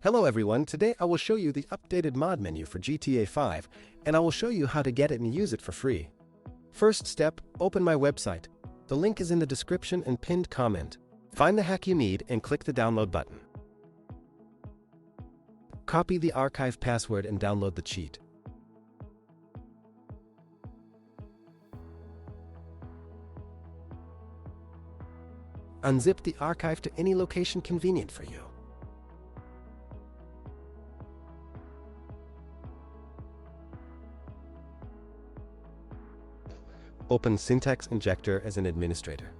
Hello everyone, today I will show you the updated mod menu for GTA 5, and I will show you how to get it and use it for free. First step, open my website. The link is in the description and pinned comment. Find the hack you need and click the download button. Copy the archive password and download the cheat. Unzip the archive to any location convenient for you. Open Syntax Injector as an administrator.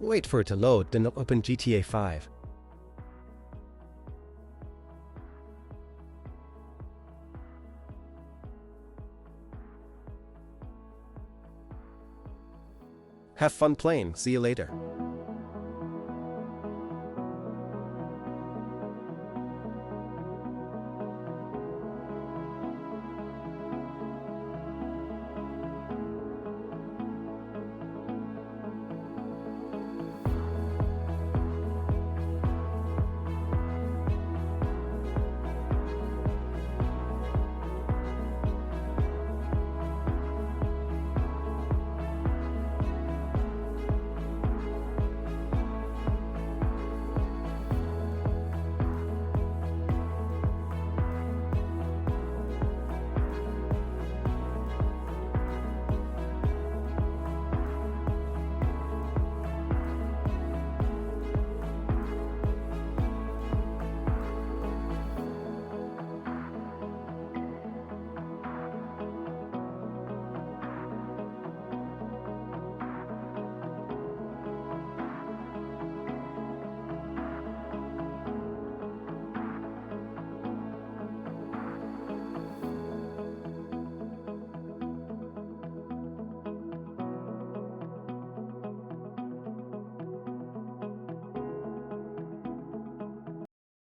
Wait for it to load, then open GTA 5. Have fun playing, see you later.